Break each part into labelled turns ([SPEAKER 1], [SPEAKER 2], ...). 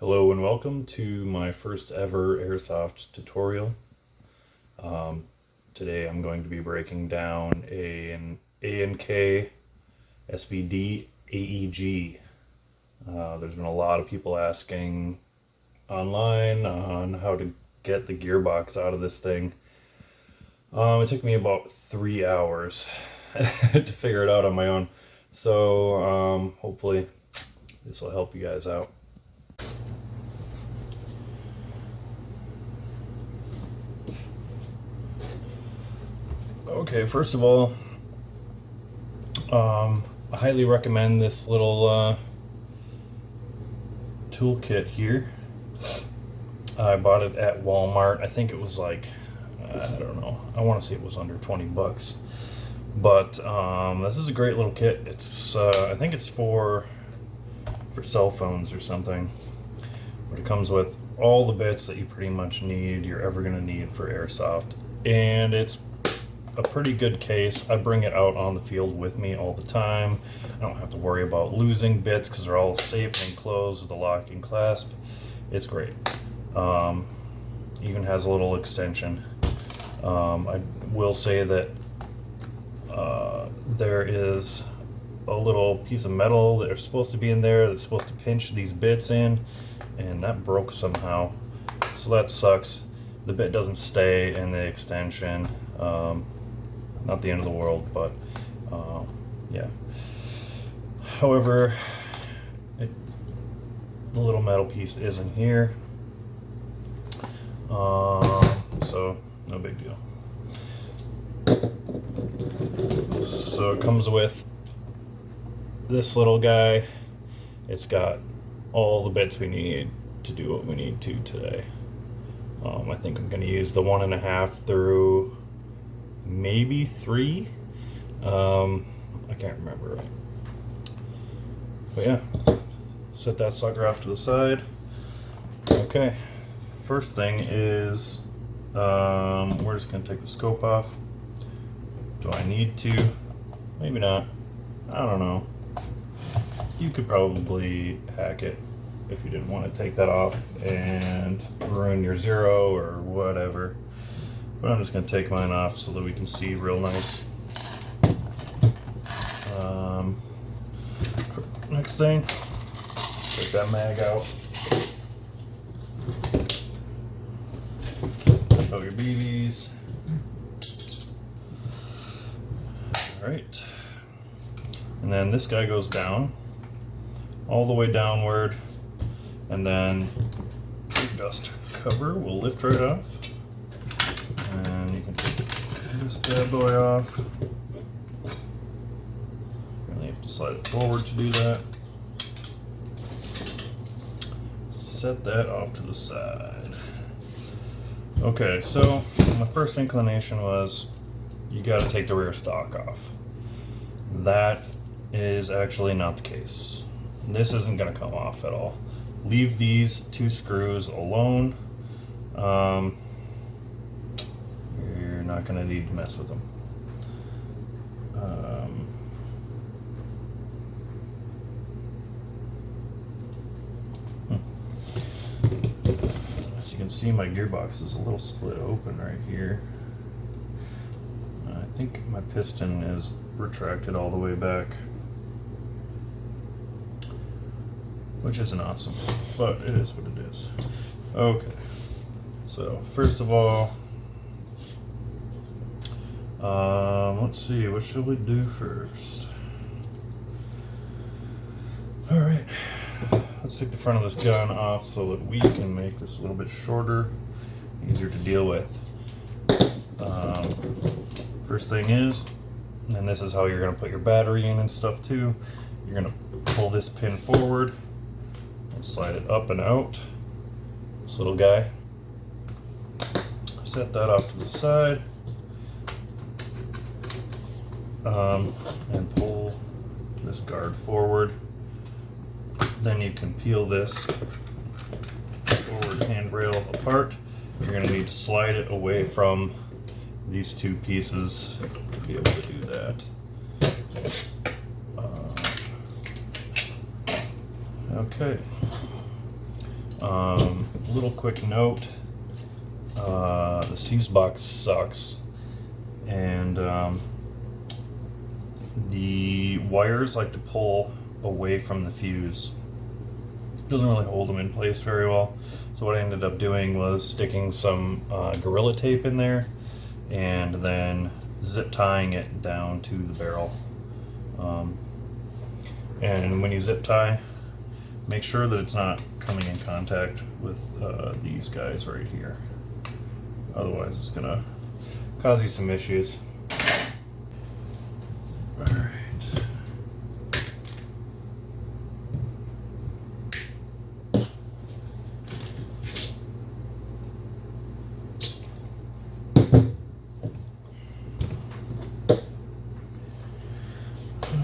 [SPEAKER 1] Hello and welcome to my first ever airsoft tutorial. Today I'm going to be breaking down an A&K Svd AEG. There's been a lot of people asking online on how to get the gearbox out of this thing. It took me about 3 hours to figure it out on my own. So hopefully this will help you guys out. Okay, first of all, I highly recommend this little toolkit here. I bought it at Walmart. I think it was like, I don't know, I want to say it was under 20 bucks. But this is a great little kit. It's I think it's for cell phones or something. But it comes with all the bits that you pretty much need, you're ever going to need for airsoft. And it's a pretty good case. I bring it out on the field with me all the time. I don't have to worry about losing bits because they're all safe and enclosed with a locking clasp. It's great. Even has a little extension. I will say that there is a little piece of metal that are supposed to be in there that's supposed to pinch these bits in, and that broke somehow, so that sucks. The bit doesn't stay in the extension. Not the end of the world, but yeah. However, the little metal piece is in here, so no big deal. So it comes with this little guy. It's got all the bits we need to do what we need to today. I think I'm going to use the 1.5 through maybe 3. I can't remember right. But yeah, set that sucker off to the side. Okay, first thing is we're just going to take the scope off. Do I need to? Maybe not. I don't know. You could probably hack it if you didn't want to take that off and ruin your zero or whatever. But I'm just going to take mine off so that we can see real nice. Next thing, take that mag out. Throw your BBs. Alright. And then this guy goes down, all the way downward, and then your dust cover will lift right off. And you can take this bad boy off. Really have to slide it forward to do that. Set that off to the side. Okay, so my first inclination was you got to take the rear stock off. That is actually not the case. This isn't going to come off at all. Leave these 2 screws alone. You're not going to need to mess with them. As you can see, my gearbox is a little split open right here. I think my piston is retracted all the way back, which isn't awesome, but it is what it is. Okay, so first of all, let's see, what should we do first? Alright, let's take the front of this gun off so that we can make this a little bit shorter, easier to deal with. First thing is, and this is how you're going to put your battery in and stuff too, you're going to pull this pin forward and slide it up and out, this little guy. Set that off to the side, and pull this guard forward. Then you can peel this forward handrail apart. You're going to need to slide it away from these 2 pieces to be able to do that. Okay. Little quick note, the fuse box sucks, and the wires like to pull away from the fuse. Doesn't really hold them in place very well. So what I ended up doing was sticking some Gorilla Tape in there and then zip tying it down to the barrel. And when you zip tie, make sure that it's not coming in contact with these guys right here. Otherwise it's gonna cause you some issues. All right.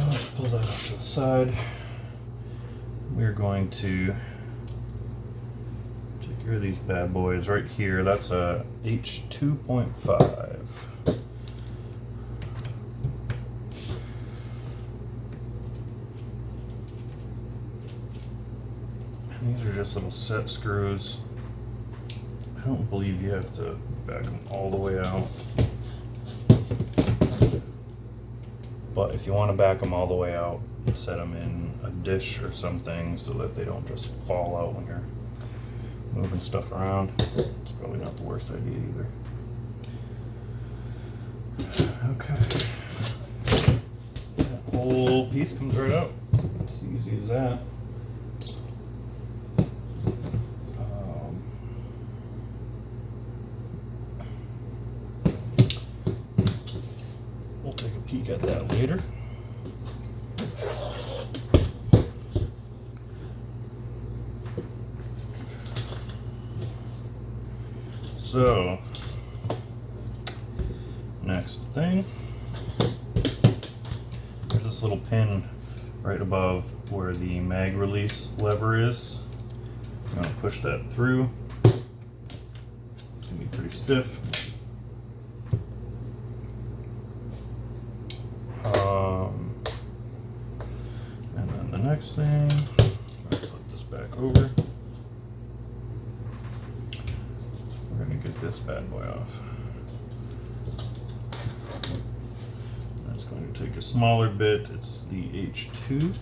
[SPEAKER 1] Let's pull that off to the side. We're going to take care of these bad boys right here. That's a H2.5. And these are just little set screws. I don't believe you have to back them all the way out. But if you want to back them all the way out, set them in a dish or something so that they don't just fall out when you're moving stuff around. It's probably not the worst idea either. Okay. That whole piece comes right out. It's easy as that. We'll take a peek at that later. So, next thing, there's this little pin right above where the mag release lever is. I'm going to push that through. It's going to be pretty stiff. And then the next thing, I'll flip this back over. We're going to get this bad boy off. That's going to take a smaller bit. It's the H2.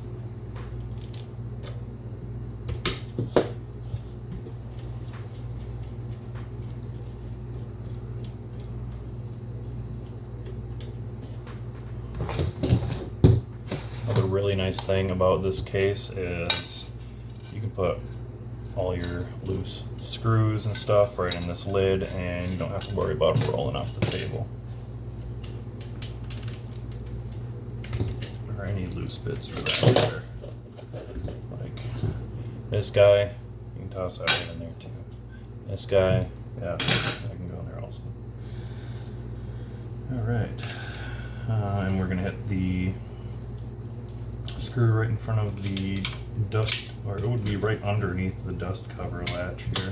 [SPEAKER 1] Another really nice thing about this case is you can put all your loose screws and stuff right in this lid, and you don't have to worry about them rolling off the table. Or any loose bits for that matter. Like this guy, you can toss that right in there too. This guy, yeah, that can go in there also. Alright, and we're going to hit the screw right in front of the dust, or it would be right underneath the dust cover latch here.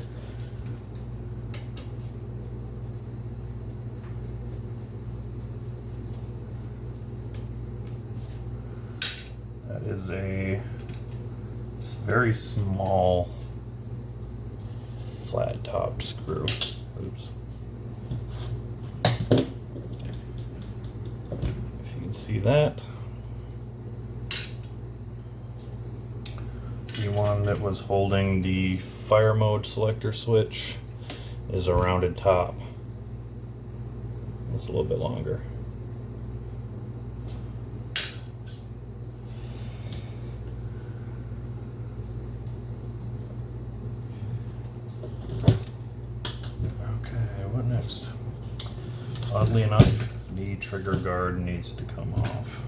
[SPEAKER 1] That is a very small flat topped screw. Oops. If you can see that. The one that was holding the fire mode selector switch is a rounded top. It's a little bit longer. Okay, what next? Oddly enough, the trigger guard needs to come off.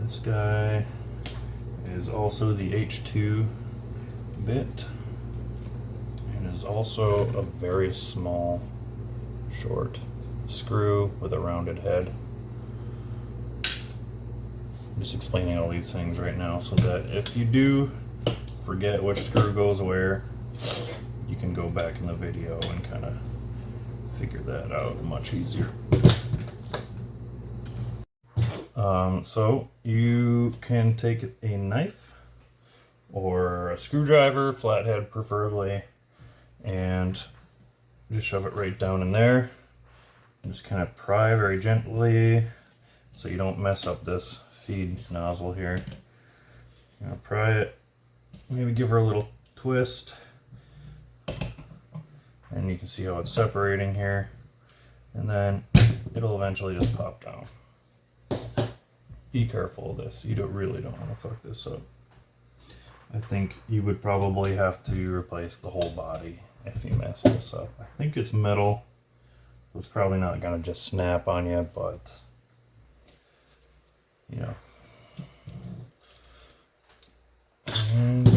[SPEAKER 1] This guy is also the H2 bit and is also a very small, short screw with a rounded head. I'm just explaining all these things right now so that if you do forget which screw goes where, you can go back in the video and kind of figure that out much easier. So you can take a knife or a screwdriver, flathead preferably, and just shove it right down in there. Just kind of pry very gently so you don't mess up this feed nozzle here. Pry it, maybe give her a little twist, and you can see how it's separating here, and then it'll eventually just pop down. Be careful of this. You really don't want to fuck this up. I think you would probably have to replace the whole body if you mess this up. I think it's metal. It's probably not gonna just snap on you, but you know. And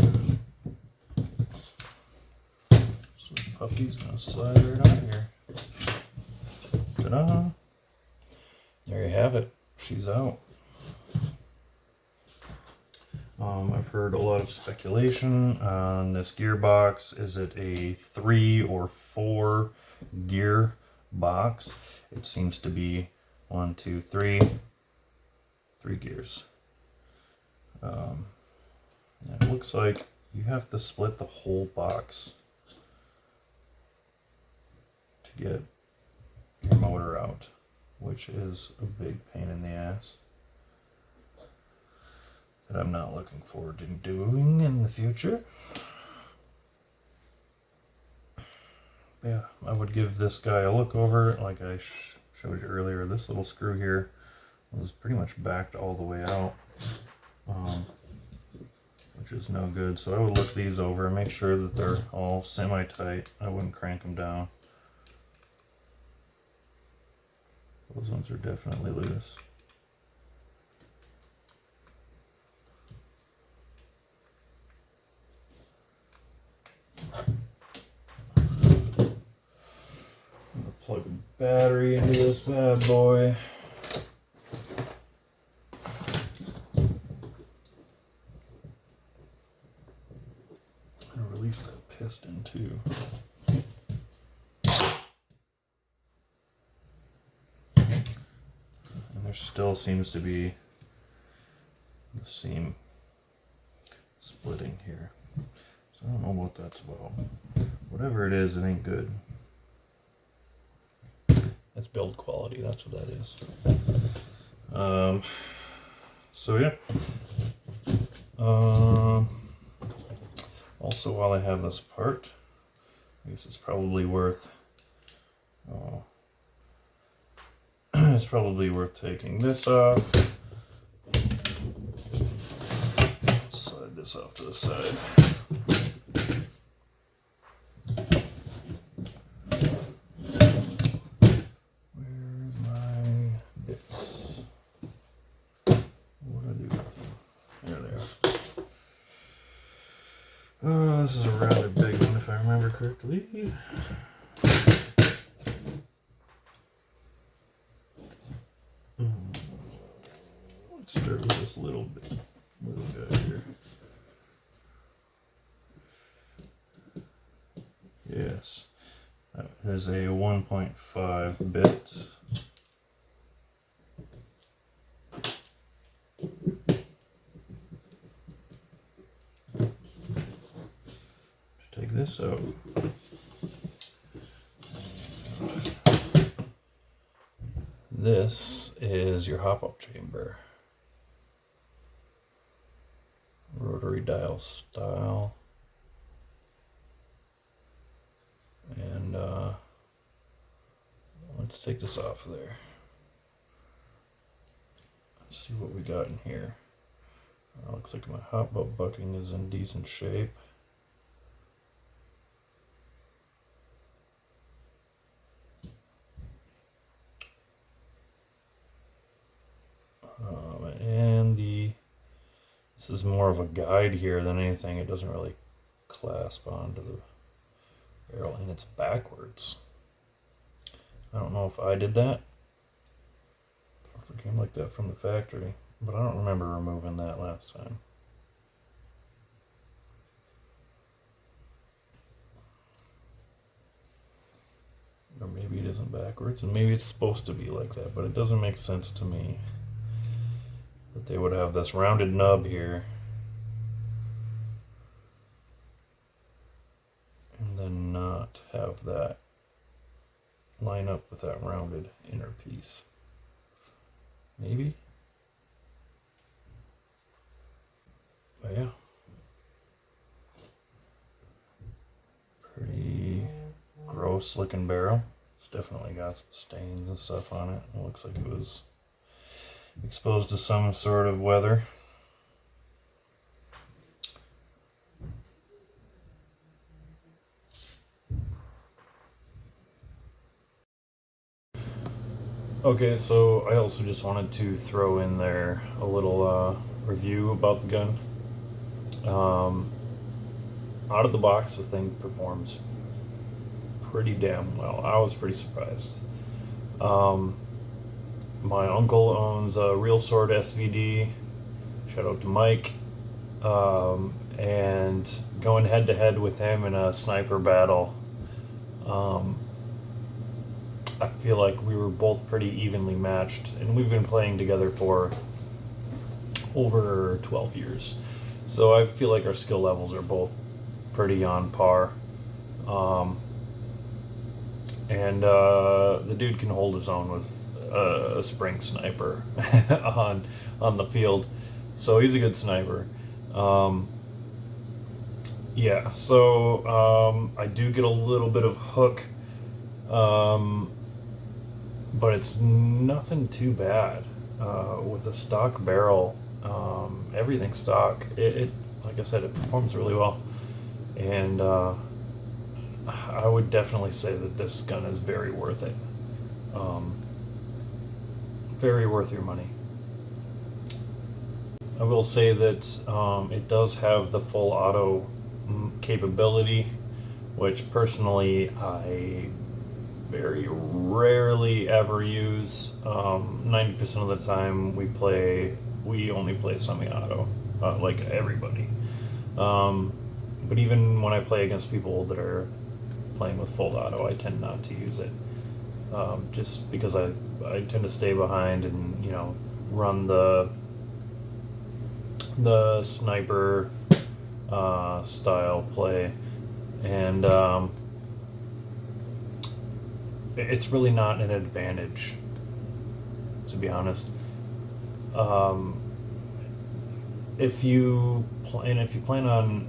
[SPEAKER 1] so the puppy's gonna slide right on here. Ta-da! There you have it. She's out. I've heard a lot of speculation on this gearbox. Is it a 3 or 4 gear box? It seems to be 1, 2, 3 gears. It looks like you have to split the whole box to get your motor out, which is a big pain in the ass that I'm not looking forward to doing in the future. Yeah, I would give this guy a look over. Like I showed you earlier, this little screw here was pretty much backed all the way out, which is no good. So I would look these over and make sure that they're all semi-tight. I wouldn't crank them down. Those ones are definitely loose. Plug a battery into this bad boy. And release that piston too. And there still seems to be the seam splitting here. So I don't know what that's about. Whatever it is, it ain't good. That's build quality, that's what that is. So yeah. Also, while I have this part, I guess it's probably worth taking this off. Slide this off to the side. This is a rather big one if I remember correctly. Let's start with this little guy here. Yes, that is a 1.5 bit. Take this out. This is your hop-up chamber. Rotary dial style. And let's take this off there. Let's see what we got in here. Looks like my hop-up bucking is in decent shape. This is more of a guide here than anything. It doesn't really clasp onto the barrel, and it's backwards. I don't know if I did that, or if it came like that from the factory, but I don't remember removing that last time. Or maybe it isn't backwards, and maybe it's supposed to be like that, but it doesn't make sense to me. they would have this rounded nub here, and then not have that line up with that rounded inner piece. Maybe? But yeah. Pretty gross looking barrel. It's definitely got some stains and stuff on it. It looks like it was exposed to some sort of weather. Okay, so I also just wanted to throw in there a little review about the gun. Out of the box, the thing performs pretty damn well. I was pretty surprised. My uncle owns a Real Sword SVD. Shout out to Mike. And going head to head with him in a sniper battle, I feel like we were both pretty evenly matched, and we've been playing together for over 12 years. So I feel like our skill levels are both pretty on par. And the dude can hold his own with a spring sniper on the field. So he's a good sniper. Yeah, so I do get a little bit of hook, but it's nothing too bad. With a stock barrel, everything's stock. It like I said, it performs really well, and I would definitely say that this gun is very worth it. Very worth your money. I will say that it does have the full auto capability, which personally I very rarely ever use. 90% of the time we only play semi-auto, like everybody. But even when I play against people that are playing with full auto, I tend not to use it, just because I tend to stay behind and, you know, run the sniper style play, and it's really not an advantage, to be honest. If you plan on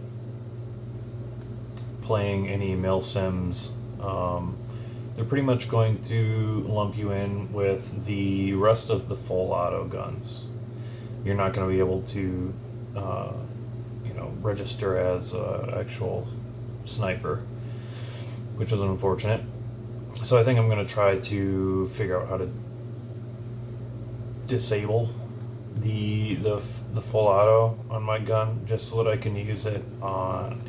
[SPEAKER 1] playing any mil sims, they're pretty much going to lump you in with the rest of the full auto guns. You're not going to be able to, register as an actual sniper, which is unfortunate. So I think I'm going to try to figure out how to disable the full auto on my gun, just so that I can use it on,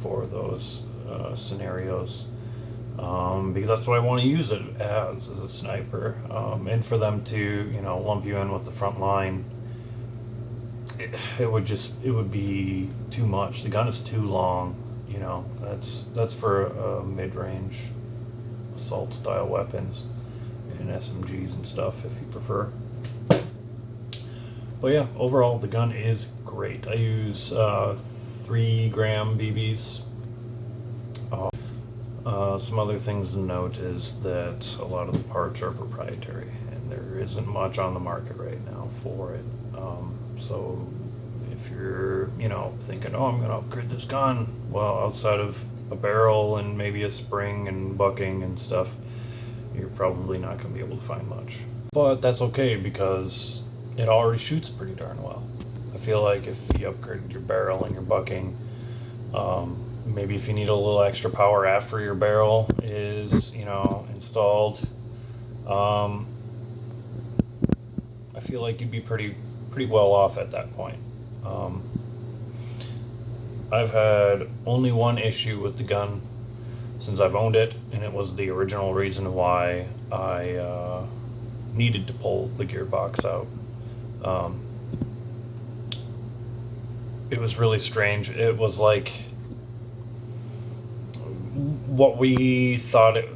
[SPEAKER 1] for those scenarios, because that's what I want to use it as a sniper, and for them to lump you in with the front line, it would be too much. The gun is too long. That's for mid-range assault style weapons and SMGs and stuff, if you prefer. But yeah, overall the gun is great. I use 3-gram BBs. Some other things to note is that a lot of the parts are proprietary, and there isn't much on the market right now for it. So if you're, thinking, I'm going to upgrade this gun, well, outside of a barrel and maybe a spring and bucking and stuff, you're probably not going to be able to find much. But that's okay, because it already shoots pretty darn well. I feel like if you upgrade your barrel and your bucking, maybe if you need a little extra power after your barrel is, installed, I feel like you'd be pretty well off at that point. I've had only one issue with the gun since I've owned it, and it was the original reason why I needed to pull the gearbox out. It was really strange. It was like what we thought it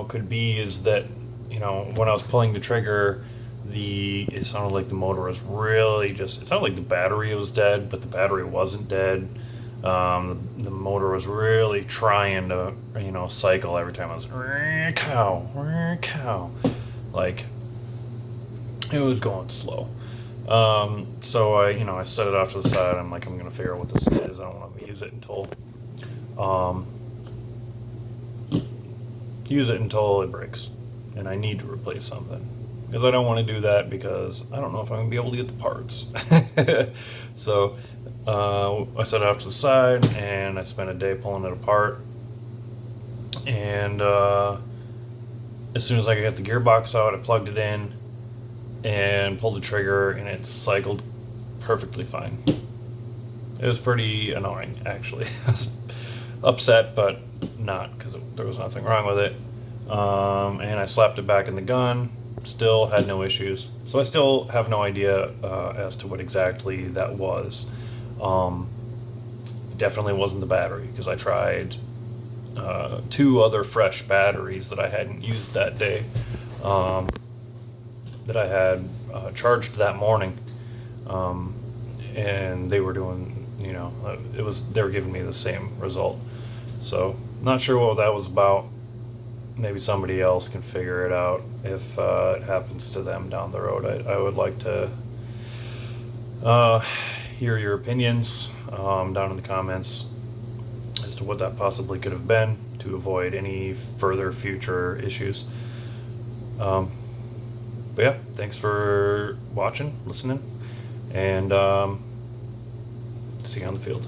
[SPEAKER 1] could be is that when I was pulling the trigger, it sounded like the motor was really it sounded like the battery was dead, but the battery wasn't dead. The motor was really trying to, cycle every time. I was cow, like it was going slow. So I set it off to the side. I'm like, I'm gonna figure out what this is. I don't want to use it until it breaks, and I need to replace something, because I don't want to do that because I don't know if I'm gonna be able to get the parts. So I set it off to the side, and I spent a day pulling it apart. And as soon as I got the gearbox out, I plugged it in and pulled the trigger, and it cycled perfectly fine. It was pretty annoying, actually. I was upset, but not, because there was nothing wrong with it. And I slapped it back in the gun. Still had no issues. So I still have no idea as to what exactly that was. Definitely wasn't the battery, because I tried 2 other fresh batteries that I hadn't used that day, that I had charged that morning, and they were doing, they were giving me the same result. So not sure what that was about. Maybe somebody else can figure it out if it happens to them down the road. I would like to hear your opinions down in the comments as to what that possibly could have been, to avoid any further future issues. But yeah, thanks for watching, listening, and see you on the field.